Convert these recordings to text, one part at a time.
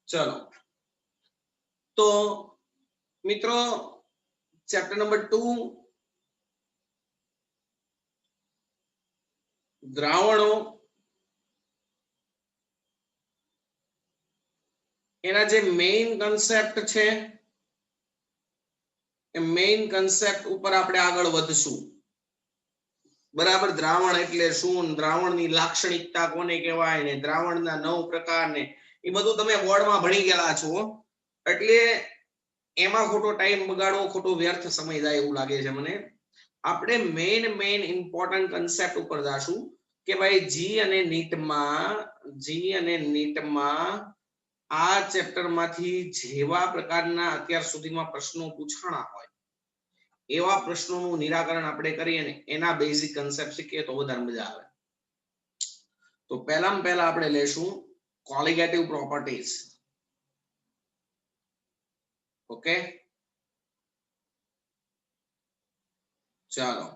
चलो तो मित्रों चैप्टर नंबर 2 द्रावणों एना जे मेन कॉन्सेप्ट छे ए मेन कॉन्सेप्ट ऊपर आपणे आगळ વધશું बराबर। द्रावण एटले शुं, द्रावणनी लाक्षणिकता कोने कहेवाय ने द्रावणना 9 प्रकार ने ए बधुं तमे बोर्डमां भणी गेला છો એટલે એમાં ખોટો ટાઈમ બગાડવો, ખોટો વ્યર્થ સમય જાય એવું લાગે છે મને। આપણે મેન ઇમ્પોર્ટન્ટ કન્સેપ્ટ ઉપર જાશું કે ભાઈ જી અને નીટમાં આ ચેપ્ટર માંથી જેવા પ્રકારના અત્યાર સુધીમાં પ્રશ્નો પૂછાણા હોય એવા પ્રશ્નોનું નિરાકરણ આપણે કરીએ ને એના બેઝિક કન્સેપ્ટ શીખીએ તો વધારે મજા આવે। તો પહેલામાં પહેલા આપણે લેશું કોલિગેટિવ પ્રોપર્ટીઝ। ओके चलो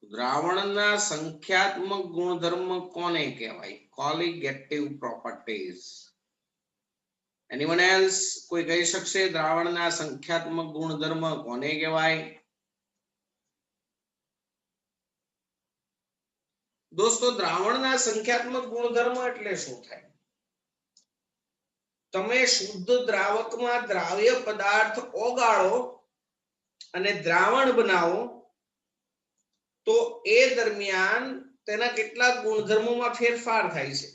द्रावणना संख्यात्मक गुणधर्म कोने कहेवाय? Colligative properties. Anyone else? कोई कही शकशे द्रावणना संख्यात्मक गुणधर्म कोने कहेवाय? दोस्तों द्रावणना संख्यात्मक गुणधर्म એટલે શું થાય? તમે શુદ્ધ દ્રાવકમાં દ્રાવ્ય પદાર્થ ઓગાળો અને દ્રાવણ બનાવો તો એ દરમિયાન તેના કેટલાક ગુણધર્મોમાં ફેરફાર થાય છે।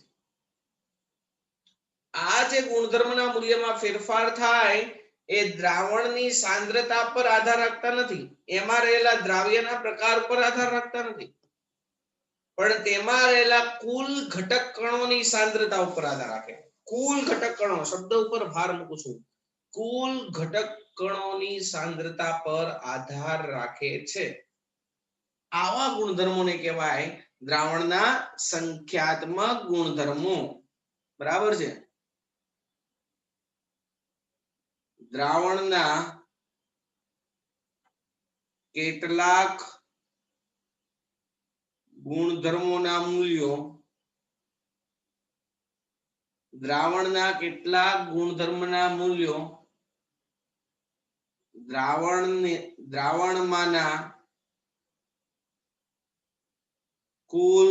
આ જે ગુણધર્મના મૂલ્યમાં ફેરફાર થાય એ દ્રાવણની સાંદ્રતા પર આધાર રાખતા નથી, એમાં રહેલા દ્રાવ્યના પ્રકાર પર આધાર રાખતા નથી, પણ તેમાં રહેલા કુલ ઘટક કણોની સાંદ્રતા ઉપર આધાર રાખે। કુલ ઘટક કણો શબ્દ ઉપર ભાર મૂકું છું, કુલ ઘટક કણોની સાંદ્રતા પર આધાર રાખે છે। આવા ગુણધર્મોને કહેવાય દ્રાવણના સંખ્યાત્મક ગુણધર્મો। બરાબર છે? દ્રાવણના કેટલાક ગુણધર્મોના મૂલ્યો, દ્રાવણના કેટલાક ગુણધર્મના મૂલ્યો દ્રાવણમાંના કુલ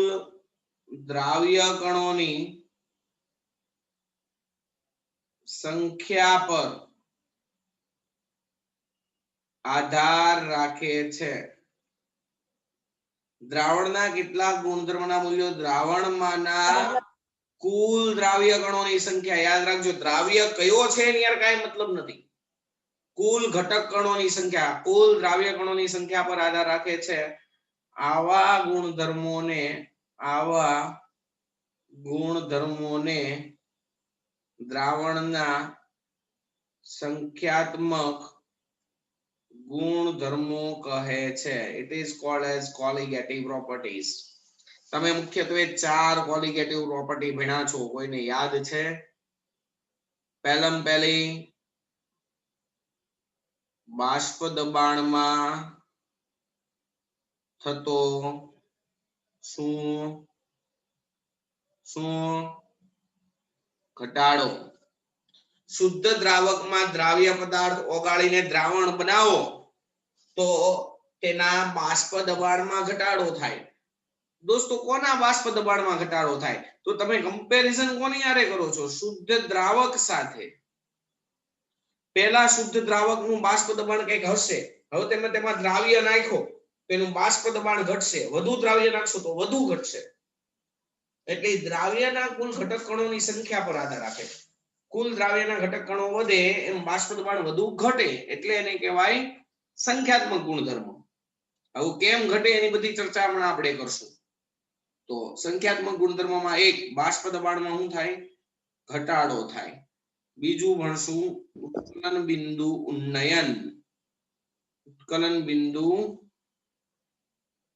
દ્રાવ્ય કણોની સંખ્યા પર આધાર રાખે છે। દ્રાવણના કેટલાક ગુણધર્મના મૂલ્યો દ્રાવણમાંના કુલ દ્રાવ્ય કણોની સંખ્યા, યાદ રાખજો દ્રાવ્ય કયો છે એની યાર કાઈ મતલબ નથી, કુલ ઘટક કણોની સંખ્યા, કુલ દ્રાવ્ય કણોની સંખ્યા પર આધાર રાખે છે। આવા ગુણધર્મોને દ્રાવણના સંખ્યાત્મક ગુણધર્મો કહે છે। It is called as colligative properties. તમે મુખ્યત્વે 4 કોલિગેટિવ પ્રોપર્ટી ભણ્યા છો, કોઈને યાદ છે? પહેલી બાષ્પ દબાણમાં થતો શું ઘટાડો। શુદ્ધ દ્રાવકમાં દ્રાવ્ય પદાર્થ ઓગાળીને દ્રાવણ બનાવો તો તેના બાષ્પ દબાણમાં ઘટાડો થાય। दोस्तों कोना बाष्प दबाणमां घटाडो थाय? तो तमे कम्पेरिजन कोनी हारे करो छो? शुद्ध द्रावक साथे। पहेला शुद्ध द्रावकनुं बाष्प दबाण कंईक हशे, हवे तेमे तेमां द्राव्य नाख्यो तो एनुं बाष्प दबाण घटशे, वधु द्राव्य नाखशो तो वधु घटशे। एटले द्राव्यना कुल घटक कणोनी संख्या पर आधार राखे। कुल द्राव्यना घटक कणो वधे एम बाष्प दबाण वधु घटे एटले एने कहेवाय संख्यात्मक गुणधर्म। हवे केम घटे एनी बधी चर्चा हमणां आपणे करशुं। तो संख्यात्मक गुणधर्मोमां एक बाष्प दबाणमां शुं थाय? घटाडो थाय। बीजुं भणशुं उत्कलन बिंदु उन्नयन। उत्कलन बिंदु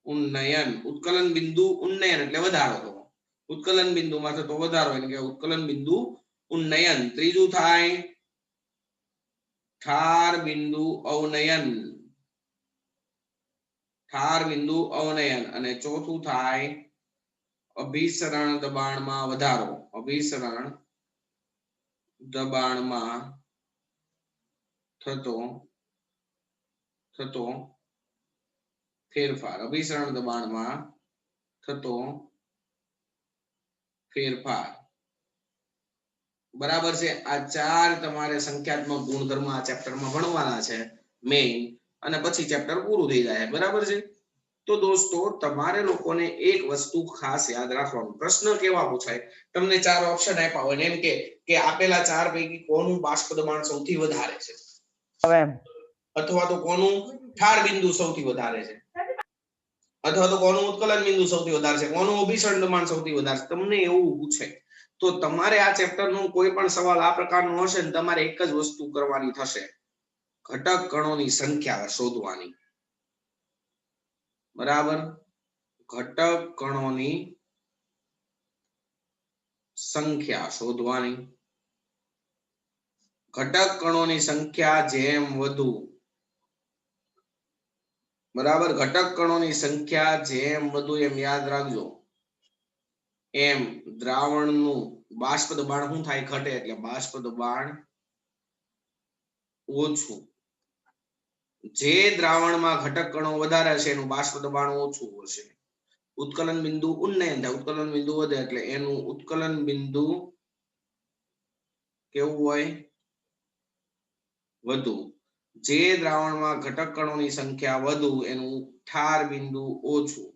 उन्नयन, उत्कलन बिंदु उन्नयन એટલે વધારો થવો। उत्कलन बिंदुमां થતો વધારો એટલે કે उत्कलन बिंदु उन्नयन। त्रीजुं थाय ठार बिंदु अवनयन। ठार बिंदु अवनयन। અને ચોથું थाय अभिसरण दबाणमां વધારો। अभिसरण દબાણમાં થતો ફેરફાર, અભિસરણ દબાણમાં થતો ફેરફાર, બરાબર છે। આ ચાર તમારે સંખ્યાત્મક ગુણધર્મ આ ચેપ્ટરમાં ભણવાના છે મેઇન, અને પછી ચેપ્ટર પૂરું થઈ જાય, બરાબર છે। તો દોસ્તો તમારે લોકોને એક વસ્તુ ખાસ યાદ રાખવાનું, પ્રશ્ન કેવા પૂછાય, તમને ચાર ઓપ્શન આપ્યા હોય એમ કે આપેલા ચાર પૈકી કોનું બાષ્પ દબાણ સૌથી વધારે છે, અથવા તો કોનું ઠાર બિંદુ સૌથી વધારે છે, અથવા તો કોનું ઉત્કલન બિંદુ સૌથી વધારે છે, કોનું અભિસરણ દબાણ સૌથી વધારે છે, તમને એવું પૂછે તો તમારે આ ચેપ્ટરનો કોઈ પણ સવાલ આ પ્રકારનો હશે ને તમારે એક જ વસ્તુ કરવાની થશે, ઘટક કણોની સંખ્યા શોધવાની, બરાબર। ઘટક કણોની સંખ્યા શોધવાની, ઘટક કણોની સંખ્યા જેમ વધુ, બરાબર, ઘટક કણોની સંખ્યા જેમ વધુ એમ યાદ રાખજો, એમ દ્રાવણનું બાષ્પ દબાણ શું થાય, ઘટે, એટલે બાષ્પ દબાણ ઓછું। જે દ્રાવણમાં ઘટક કણો વધારે હશે એનું બાષ્પ દબાણ ઓછું હશે। ઉત્કલન બિંદુ ઉન્નયન થાય, ઉત્કલન બિંદુ વધે એટલે એનું ઉત્કલન બિંદુ કેવું હોય, વધુ। જે દ્રાવણમાં ઘટક કણોની સંખ્યા વધુ એનું ઠાર બિંદુ ઓછું,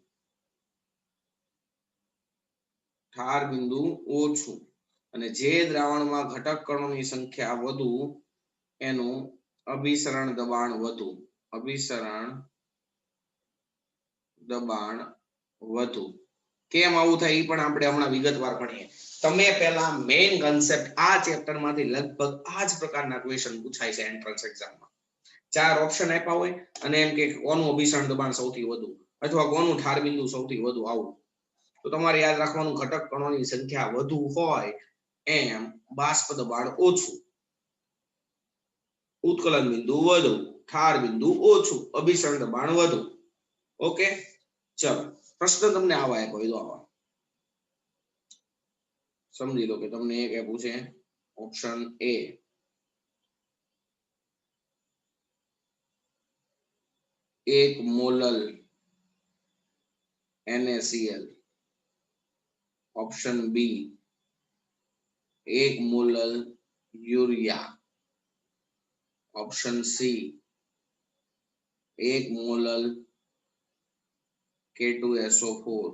ઠાર બિંદુ ઓછું, અને જે દ્રાવણમાં ઘટક કણોની સંખ્યા વધુ એનું અભિસરણ દબાણ વધુ, અભિસરણ દબાણ વધુ। કેમ આવું થાય એ પણ આપણે હમણાં વિગતવાર ભણીએ। તમે પહેલા મેઇન કન્સેપ્ટ આ ચેપ્ટરમાંથી લગભગ આ જ પ્રકારના ક્વેશ્ચન પૂછાય છે એન્ટ્રન્સ એક્ઝામમાં। ચાર ઓપ્શન આપ્યા હોય અને એમ કે કોનું અભિસરણ દબાણ સૌથી વધુ અથવા કોનું ઠાર બિંદુ સૌથી વધુ, આવું તો તમારે યાદ રાખવાનું, ઘટક કણોની સંખ્યા વધુ હોય એમ બાષ્પ દબાણ ઓછું, ઉત્કલન બિંદુ વધુ, ઠાર બિંદુ ઓછું, અભિસરણ દબાણ વધુ। ઓકે, ચલો પ્રશ્ન તમને આવા આપ્યો, જો આવા સમજી લો કે તમને એક આપ્યું છે ઓપ્શન એ, એક મોલલ NaCl, ઓપ્શન બી એક મોલલ યુરિયા, ઓપ્શન સી એક મોલલ K2SO4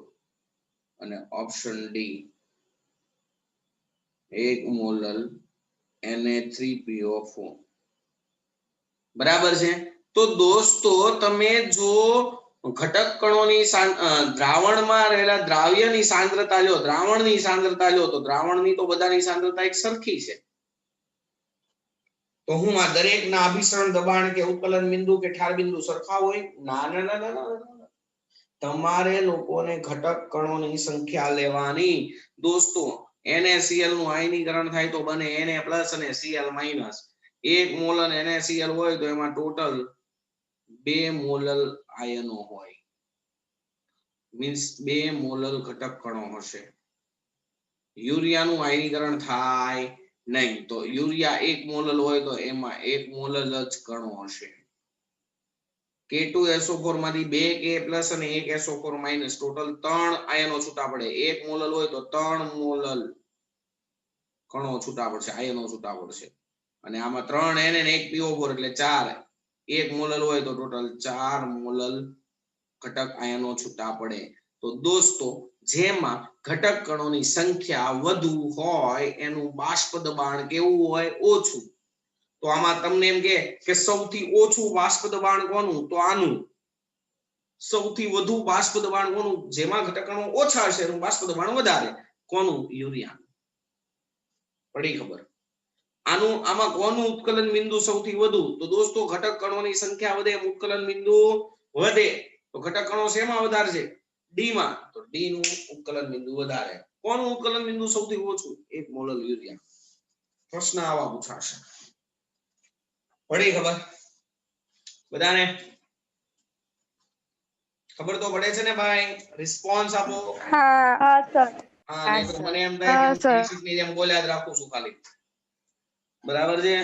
અને ઓપ્શન ડી એક મોલલ Na3PO4, બરાબર છે। તો દોસ્તો તમે જો ઘટક કણોની દ્રાવણમાં રહેલા દ્રાવ્યની સાંદ્રતા લો, દ્રાવણની સાંદ્રતા લો તો દ્રાવણની તો બધાની સાંદ્રતા એક સરખી છે, તો હું આ દરેકના અભિસરણ દબાણ કે ઉત્કલન બિંદુ કે ઠાર બિંદુ સરખા હોય? ના ના ના ના ના, તમારે લોકોને ઘટક કણોની સંખ્યા લેવાની। દોસ્તો NaCl નું આયનીકરણ થાય તો બને Na+ અને Cl-, એક મોલ NaCl હોય તો એમાં ટોટલ 2 મોલલ આયનો હોય, મીન્સ 2 મોલલ ઘટક કણો હશે। યુરિયાનું આયનીકરણ થાય નહીં, તો યુરિયા 1 મોલલ હોય તો એમાં 1 મોલલ જ કણો હશે। K2SO4 માંથી 2 K+ અને 1 SO4- ટોટલ 3 આયનો છૂટા પડે, 1 મોલલ હોય તો 3 મોલલ કણો છૂટા પડશે, આયનો છૂટા પડશે, અને આમાં 3 Na અને 1 PO4 એટલે 4, 1 મોલલ હોય તો ટોટલ 4 મોલલ ઘટક આયનો છૂટા પડે। તો દોસ્તો જેમાં ઘટક કણોની સંખ્યા વધુ હોય એનું બાષ્પ દબાણ કેવું હોય? ઓછું। તો આમાં તમને એમ કે સૌથી ઓછું બાષ્પ દબાણ કોનું? તો આનું। સૌથી વધુ બાષ્પ દબાણ કોનું? જેમાં ઘટક કણો ઓછા હશે એનું બાષ્પ દબાણ વધારે, કોનું? યુરિયા। પડી ખબર? આનું આમાં કોનું ઉત્કલન બિંદુ સૌથી વધુ? તો દોસ્તો ઘટક કણોની સંખ્યા વધે એમ ઉત્કલન બિંદુ વધે, તો ઘટક કણો શેમાં વધારે છે? ડી માં, તો ડી નું ઉત્કલન બિંદુ વધારે। કોનું ઉત્કલન બિંદુ સૌથી ઓછું? 1 મોલલ યુરિયા। પ્રશ્ન આવા પૂછાશે, પડી ખબર બધાને? ખબર તો પડે છે ને ભાઈ? રિસ્પોન્સ આપો। હા સર, હા, નહીં તો મને એમ થાય કે હું સીટ ની જેમ બોલ્યા જ રાખું છું ખાલી। બરાબર છે?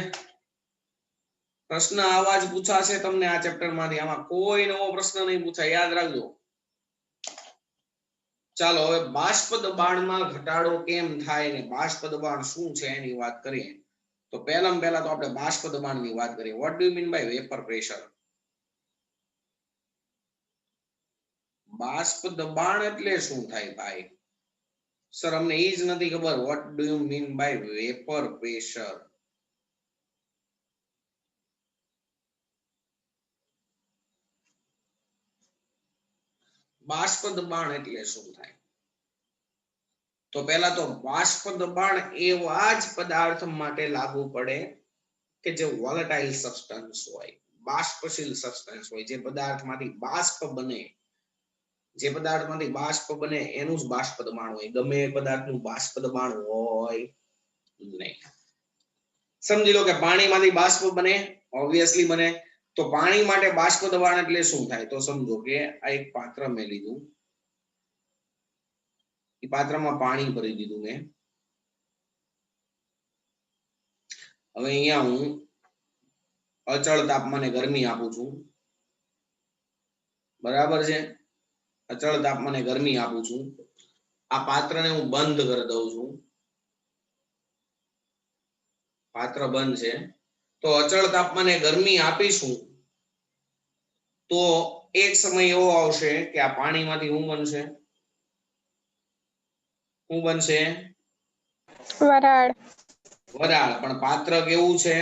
પ્રશ્ન આવા જ પૂછાશે તમને આ ચેપ્ટર માંથી, આમાં કોઈ નવો પ્રશ્ન નહીં પૂછાય, યાદ રાખજો. ચાલો હવે બાષ્પ દબાણમાં ઘટાડો કેમ થાય ને બાષ્પ દબાણ શું છે એની વાત કરીએ. તો પહેલા તો આપણે બાષ્પ દબાણની વાત કરીએ. What do you mean by vapour pressure? બાષ્પ દબાણ એટલે શું થાય ભાઈ? સર અમને એ જ નથી ખબર. What do you mean by vapour pressure? બાષ્પ દબાણ એટલે શું થાય? તો પહેલા તો બાષ્પ દબાણ એવા જ પદાર્થ માટે લાગુ પડે કે જે વોલેટાઇલ સબસ્ટન્સ હોય, બાષ્પશીલ સબસ્ટન્સ હોય, જે પદાર્થમાંથી બાષ્પ બને, જે પદાર્થમાંથી બાષ્પ બને એનું જ બાષ્પ દબાણ હોય. ગમે એ પદાર્થનું બાષ્પ દબાણ હોય નહીં. સમજી લો કે પાણીમાંથી બાષ્પ બને, ઓબ્વિયસલી બને. તો પાણી માટે બાષ્પ દબાણ એટલે શું થાય? તો સમજો કે આ એક પાત્ર મેં લીધું, એ પાત્રમાં પાણી ભરી દીધું મેં. હવે અહીંયા હું અચળ તાપમાને ગરમી આપું છું, બરાબર છે? અચળ તાપમાને ગરમી આપું છું. આ પાત્રને હું બંધ કરી દઉં છું, પાત્ર બંધ છે. તો અચળ તાપમાને ગરમી આપીશું તો એક સમય એવો આવશે કે આ પાણીમાંથી શું બનશે? શું બનશે? વરાળ. વરાળ. પણ પાત્ર કેવું છે?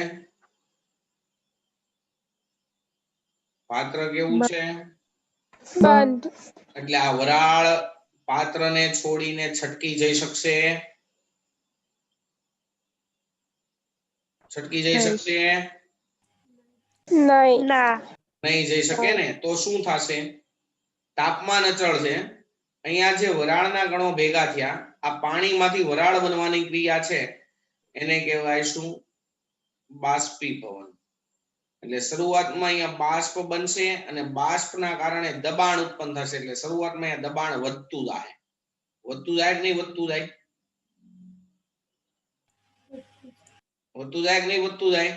પાત્ર કેવું છે? બંધ. એટલે આ વરાળ પાત્રને છોડીને છટકી જઈ શકશે? છટકી જઈ શકશે? નહીં. ના. નહીં જઈ શકે ને. તો શું થશે? તાપમાન અચળ છે. અહીંયા જે વરાળના કણો ભેગા થયા, આ પાણીમાંથી વરાળ બનવાની ક્રિયા છે, એને કહેવાય શું? બાષ્પીભવન. એટલે શરૂઆતમાં અહીંયા બાષ્પ બનશે અને બાષ્પના કારણે દબાણ ઉત્પન્ન થશે. એટલે શરૂઆતમાં અહીંયા દબાણ વધતું જાય. વધતું જાય કે નહીં વધતું જાય? વધતું જાય કે નહીં વધતું જાય?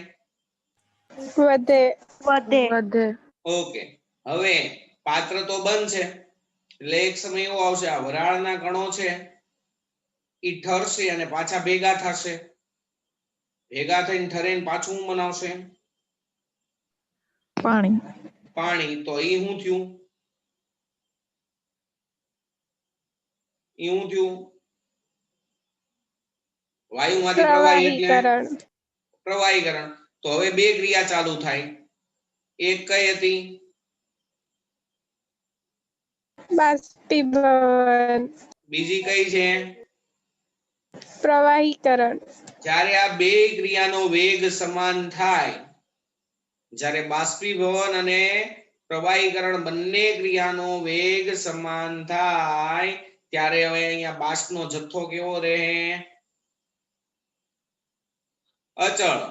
વધે. વધે. વધે. ઓકે. હવે પાત્ર તો બંધ છે, એટલે એક સમય એવો આવશે આ વરાળના કણો છે એ ઠરશે અને પાછા ભેગા થશે. ભેગા થઈને ઠરીને પાછું શું બનાવશે? પાણી. પાણી. તો એ શું થયું? એ શું થયું? વાયુમાંથી પ્રવાહી એટલે પ્રવાહીકરણ. તો હવે બે ક્રિયા ચાલુ થાય. એક કઈ હતી? બાષ્પીભવન. બીજી કઈ છે? પ્રવાહીકરણ. જ્યારે આ બે ક્રિયાનો વેગ સમાન થાય, જ્યારે બાષ્પીભવન અને પ્રવાહીકરણ બંને ક્રિયાનો વેગ સમાન થાય, ત્યારે હવે અહીંયા બાષ્પનો જથ્થો કેવો રહે? અચળ.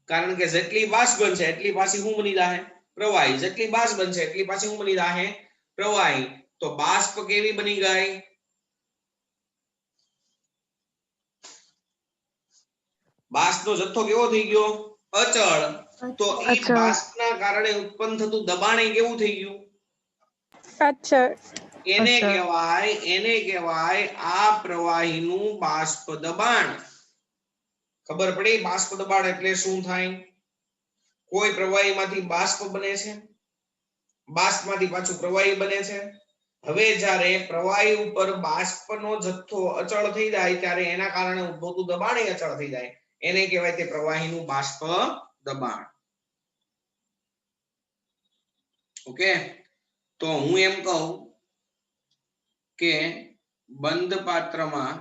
કારણ કે જેટલી બાષ્પ બનશે એટલી પાછી શું બની જાહે? પ્રવાહી. જેટલી બાષ્પ બનશે એટલી પાછી શું બની જાહે? પ્રવાહી. તો બાષ્પ કેવી બની ગઈ? બાષ્પનો જથ્થો કેવો થઈ ગયો? અચળ. તો એ બાષ્પના કારણે ઉત્પન્ન થતું દબાણ કેવું થઈ ગયું? અચળ. એને કહેવાય આ પ્રવાહીનું બાષ્પ દબાણ. ખબર પડી બાષ્પ દબાણ એટલે શું થાય? કોઈ પ્રવાહીમાંથી બાષ્પ બને છે, બાષ્પમાંથી પાછું પ્રવાહી બને છે. હવે જ્યારે પ્રવાહી ઉપર બાષ્પનો જથ્થો અચળ થઈ જાય ત્યારે એના કારણે ઉદ્ભવતું દબાણ અચળ થઈ જાય. એને કહેવાય તે પ્રવાહીનું બાષ્પ દબાણ. ઓકે. તો હું એમ કહું કે બંધ પાત્રમાં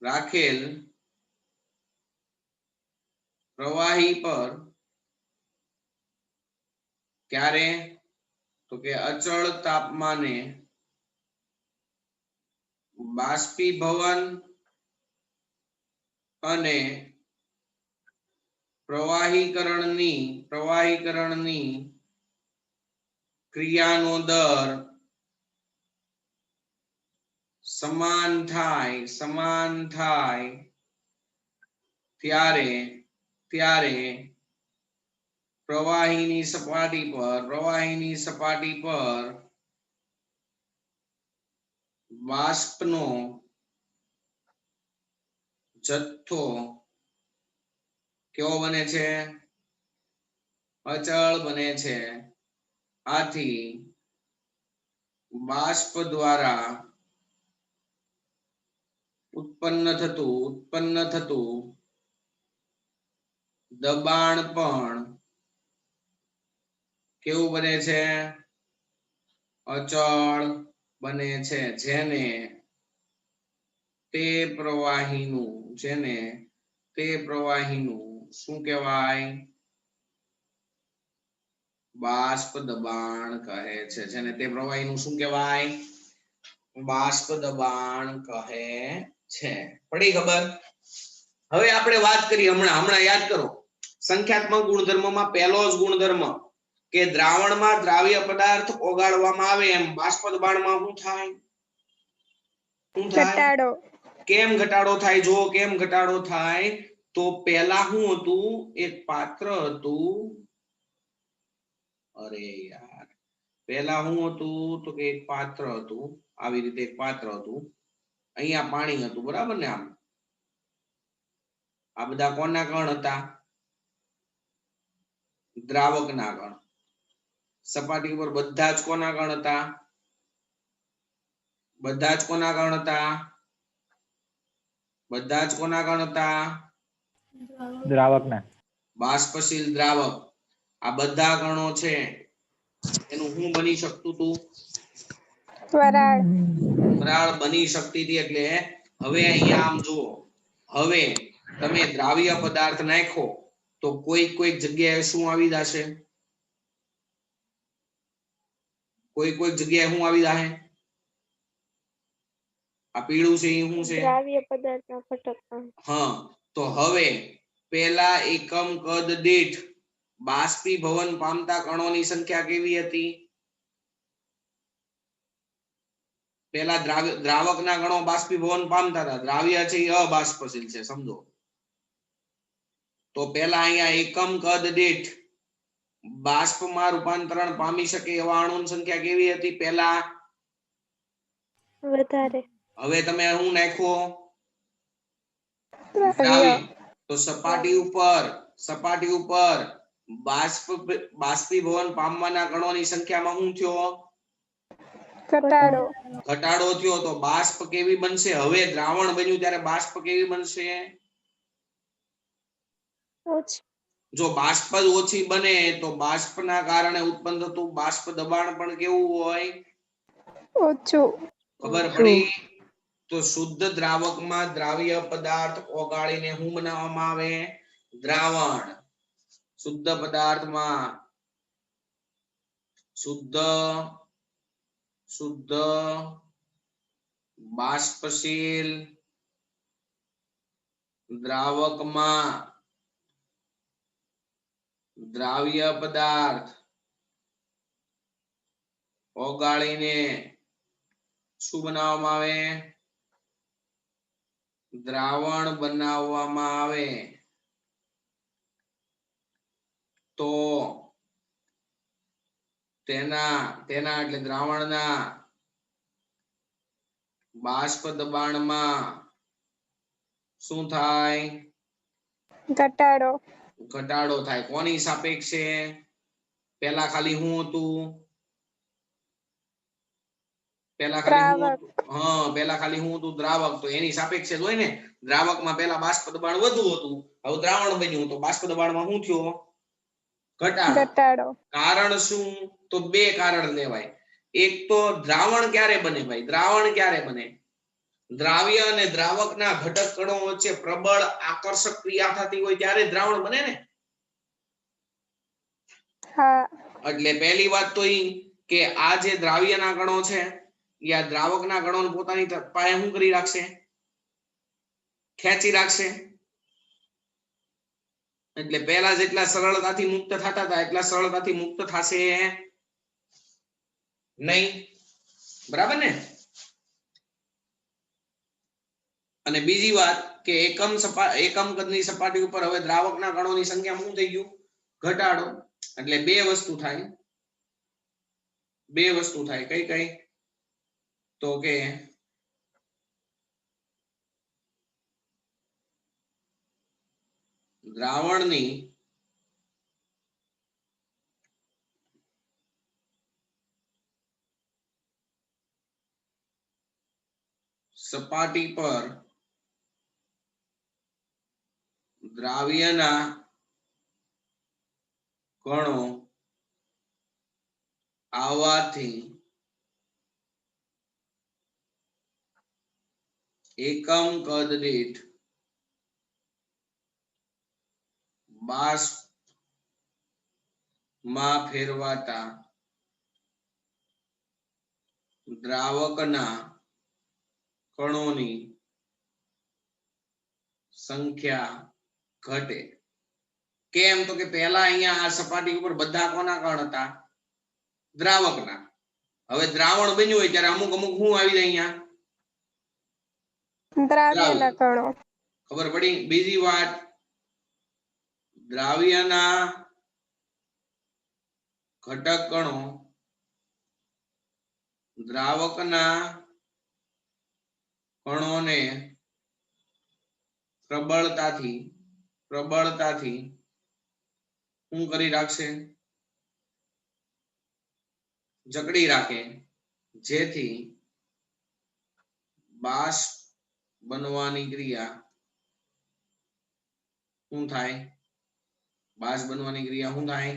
રાખેલ પ્રવાહી પર ક્યારે? તો કે અચળ તાપમાને બાષ્પીભવન અને પ્રવાહીકરણની ક્રિયાનો દર સમાન થાય ત્યારે પ્રવાહીની સપાટી પર બાષ્પનો જથ્થો કેવો બને છે? અચળ બને છે. આથી બાષ્પ દ્વારા ઉત્પન્ન થતું દબાણ પણ કેવું બને છે? અચળ બને છે. જેને તે પ્રવાહીનું શું કહેવાય? બાષ્પ દબાણ કહે છે. જેને તે પ્રવાહીનું શું કહેવાય? બાષ્પ દબાણ કહે છે. પડી ખબર? હવે આપણે વાત કરીએ હમણાં યાદ કરો. સંખ્યાત્મક ગુણધર્મમાં પહેલો જ ગુણધર્મ કે દ્રાવણમાં દ્રાવ્ય પદાર્થ ઓગાળવામાં આવે એમ બાષ્પ દબાણમાં શું થાય? ઘટાડો. કેમ ઘટાડો થાય? જો કેમ ઘટાડો થાય તો પહેલા શું હતું? એક પાત્ર હતું. અરે યાર, પહેલા શું હતું? તો કે એક પાત્ર હતું. આવી રીતે એક પાત્ર હતું. અહીંયા પાણી હતું, બરાબર ને? આ બધા કોના કણ હતા? દ્રાવકના કણ. સપાટી ઉપર બધા જ કોના કણ હતા? બધા જ કોના કણ હતા? બધા જ કોના કણ હતા? દ્રાવકના. બાષ્પશીલ દ્રાવક. આ બધા કણો છે એનું શું બની શકતું હતું? વરાળ બની શકતી હતી. એટલે હવે અહીંયા આમ જુઓ, હવે તમે દ્રાવ્ય પદાર્થ નાખો તો કોઈક જગ્યાએ શું આવી જશે? કોઈક જગ્યાએ શું આવી જશે? આ પીળું છે એ શું છે? દ્રાવ્ય પદાર્થના ઘટક. હા, તો હવે પહેલા એકમ કદ દીઠ બાષ્પીભવન પામતા કણોની સંખ્યા કેવી હતી? પહેલા દ્રાવકના કણો બાષ્પીભવન પામતા હતા. દ્રાવ્ય છે એ અબાષ્પશીલ છે, સમજો. તો પહેલા અહીંયા એકમ કદ દીઠ બાષ્પમાં રૂપાંતરણ પામી શકે એવા અણુની સંખ્યા કેવી હતી? પહેલા વધારે. હવે તમે શું નાખો? દ્રાવ્ય. તો સપાટી ઉપર બાષ્પીભવન પામવાના કણોની સંખ્યામાં શું થયો? ઘટાડો થયો. તો બાષ્પ કેવી બનશે? હવે દ્રાવણ બન્યું ત્યારે બાષ્પ કેવી બનશે? જો બાષ્પ જ ઓછી બને તો બાષ્પના કારણે ઉત્પન્ન થતું બાષ્પ દબાણ પણ કેવું હોય? ઓછું. ખબર પડી? તો શુદ્ધ દ્રાવકમાં દ્રાવ્ય પદાર્થ ઓગાળીને શું બનાવવામાં આવે? દ્રાવણ. શુદ્ધ પદાર્થમાં શુદ્ધ બાષ્પશીલ દ્રાવકમાં દ્રાવ્ય પદાર્થ ઓગાળીને શું બનાવવામાં આવે? દ્રાવણ બનાવવામાં આવે. તો તેના એટલે દ્રાવણના બાષ્પ દબાણમાં શું થાય? ઘટાડો થાય. કોની સાપેક્ષે? પહેલા ખાલી શું હતું? પહેલા ખાલી શું હતું? દ્રાવક. તો એની સાપેક્ષે જ હોય ને. દ્રાવકમાં પહેલા બાષ્પ દબાણ વધુ હતું, હવે દ્રાવણ બન્યું તો બાષ્પ દબાણમાં શું થયું? ઘટાડો. કારણ શું? તો બે કારણ લેવાય. એક તો દ્રાવણ ક્યારે બને ભાઈ? દ્રાવણ ક્યારે બને? દ્રાવ્ય અને દ્રાવકના ઘટક કણો વચ્ચે પ્રબળ આકર્ષક ક્રિયા થતી હોય ત્યારે દ્રાવણ બને ને. એટલે પહેલી વાત તો ઈ કે આ જે દ્રાવ્યના કણો છે એ આ દ્રાવકના કણોને પોતાની પાસે શું કરી રાખશે? ખેંચી રાખશે. એટલે પહેલા જેટલા સરળતાથી મુક્ત થતા હતા એટલા સરળતાથી મુક્ત થશે નહીં. બરાબર ને? અને બીજી વાત કે એકમ કદની સપાટી ઉપર હવે દ્રાવકના કણોની સંખ્યા શું થઈ ગયું? ઘટાડો. એટલે બે વસ્તુ થાય. કઈ કઈ? તો કે દ્રાવણની સપાટી પર દ્રાવ્યના કણો આવવાથી એકમ કદ દીઠ બાષ્પમાં ફેરવાતા દ્રાવકના કણોની સંખ્યા ઘટે. કેમ? તો કે પહેલા અહીંયા આ સપાટી ઉપર બધા કોના કણ હતા? દ્રાવકના. હવે દ્રાવણ બન્યું હોય ત્યારે અમુક અમુક શું આવી જાય અહીંયા? દ્રાવ્યના કણો. ખબર પડી? બીજી વાત, દ્રાવ્યના ઘટક કણો દ્રાવકના કણોને પ્રબળતાથી શું કરી રાખશે? જકડી રાખે, જેથી બાષ્પ બનવાની ક્રિયા શું થાય? બાષ્પ બનવાની ક્રિયા શું થાય?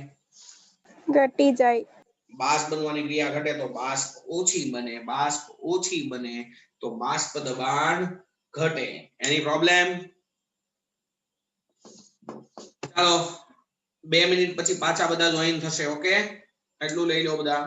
ઘટી જાય. બાષ્પ બનવાની ક્રિયા ઘટે તો બાષ્પ ઓછી બને તો બાષ્પ દબાણ ઘટે. એની પ્રોબ્લેમ? ચાલો 2 મિનિટ પછી પાછા બધા જોઈન થશે. ઓકે, એટલું લઈ લો બધા.